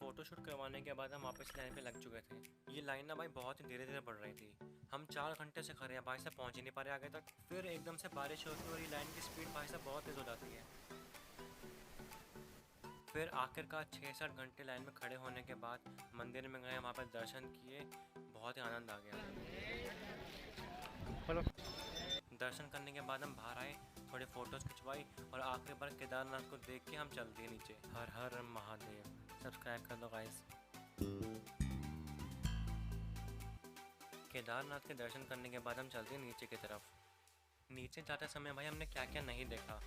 Photoshoot करवाने के बाद हम वापस लाइन पे लग चुके थे। ये लाइन ना भाई बहुत ही धीरे-धीरे बढ़ रही थी। हम 4 घंटे से खड़े हैं भाई साहब, पहुँच ही नहीं पा रहे आगे तक। फिर एकदम से बारिश होती है और ये लाइन की स्पीड भाई साहब बहुत तेज़ हो जाती है। फिर आखिरकार 6-7 घंटे लाइन में खड़े होने के बाद मंदिर में गए, वहाँ पर दर्शन किए, बहुत ही आनंद आ गया। चलो दर्शन करने के बाद हम बाहर आए, थोड़े फ़ोटोज़ खिंचवाई और आखिरी बार केदारनाथ को देख के हम चल दिए नीचे। हर हर महादेव। सब्सक्राइब कर दो गाइस। केदारनाथ के दर्शन करने के बाद हम चल दिए नीचे की तरफ। नीचे जाते समय भाई हमने क्या क्या नहीं देखा।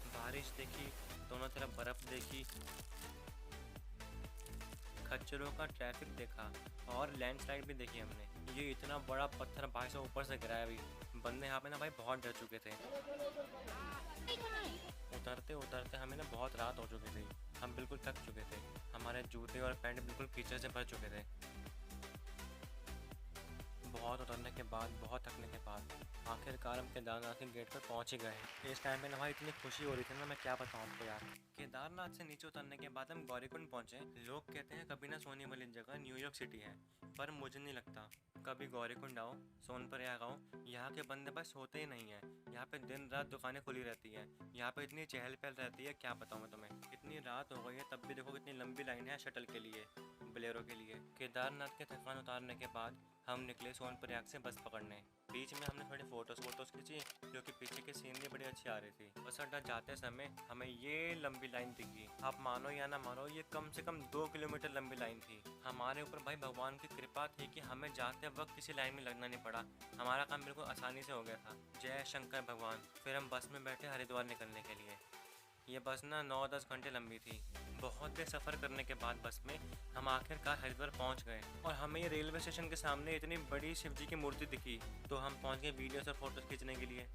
बारिश देखी, दोनों तरफ बर्फ़ देखी, खच्चरों का ट्रैफिक देखा और लैंडस्लाइड भी देखी हमने। ये इतना बड़ा पत्थर भाई से ऊपर से गिरा है। अभी बंदे यहाँ पे ना भाई बहुत डर चुके थे। उतरते उतरते हमें ना बहुत रात हो चुकी थी। हम बिल्कुल थक चुके थे। हमारे जूते और पैंट बिल्कुल कीचड़ से भर चुके थे। बहुत उतरने के बाद, बहुत थकने के बाद आखिरकार हम केदारनाथ के गेट पर पहुंच ही गए। इस टाइम पे ना भाई इतनी खुशी हो रही थी ना, मैं क्या बताऊं आपको यार। केदारनाथ से नीचे उतरने के बाद हम गौरीकुंड पहुंचे। लोग कहते हैं कभी ना सोने वाली जगह न्यूयॉर्क सिटी है, पर मुझे नहीं लगता। कभी गौरीकुंड आओ, सोनप्रयाग आओ, यहाँ के बंदे बस होते ही नहीं है। यहाँ पे दिन रात दुकानें खुली रहती है। यहाँ पे इतनी चहल पहल रहती है, क्या बताऊँ मैं तुम्हें। इतनी रात हो गई है तब भी देखो कितनी लंबी लाइन है शटल के लिए, बोलेरो के लिए। केदारनाथ के थकान उतारने के बाद हम निकले सोनप्रयाग से बस पकड़ने। बीच में हमने थोड़ी फ़ोटोज़ खींची, क्योंकि पीछे की सीनरी बड़ी अच्छी आ रही थी। बस अड्डा जाते समय हमें ये लंबी लाइन दिखी। आप मानो या ना मानो, ये कम से कम 2 किलोमीटर लंबी लाइन थी। हमारे ऊपर भाई भगवान की कृपा थी कि हमें जाते वक्त किसी लाइन में लगना नहीं पड़ा। हमारा काम बिल्कुल आसानी से हो गया था। जय शंकर भगवान। फिर हम बस में बैठे हरिद्वार निकलने के लिए। ये बस ना 9-10 घंटे लंबी थी। बहुत देर सफ़र करने के बाद बस में हम आखिरकार हरिद्वार पहुंच गए और हमें ये रेलवे स्टेशन के सामने इतनी बड़ी शिव जी की मूर्ति दिखी, तो हम पहुंच गए वीडियोस और फोटोज़ खींचने के लिए।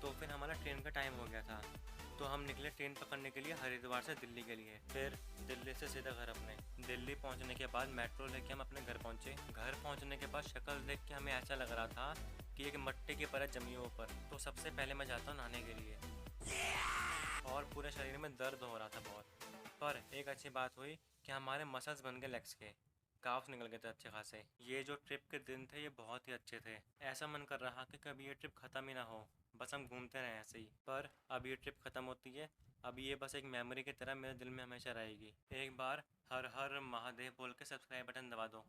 तो फिर हमारा ट्रेन का टाइम हो गया था, तो हम निकले ट्रेन पकड़ने के लिए हरिद्वार से दिल्ली के लिए। फिर दिल्ली से सीधा घर अपने। दिल्ली पहुंचने के बाद मेट्रो लेके हम अपने घर पहुंचे। घर पहुंचने के बाद शक्ल देख के हमें ऐसा लग रहा था कि एक मट्टी की परत जमी हो ऊपर। तो सबसे पहले मैं जाता हूँ नहाने के लिए, और पूरे शरीर में दर्द हो रहा था बहुत। पर एक अच्छी बात हुई कि हमारे मसल्स बन गए लेग्स के, काफ्स निकल गए थे अच्छे खासे। ये जो ट्रिप के दिन थे ये बहुत ही अच्छे थे। ऐसा मन कर रहा कि कभी ये ट्रिप ख़त्म ही ना हो, बस हम घूमते रहें ऐसे ही। पर अब ये ट्रिप ख़त्म होती है, अब ये बस एक मेमोरी की तरह मेरे दिल में हमेशा रहेगी। एक बार हर हर महादेव बोल के सब्सक्राइब बटन दबा दो।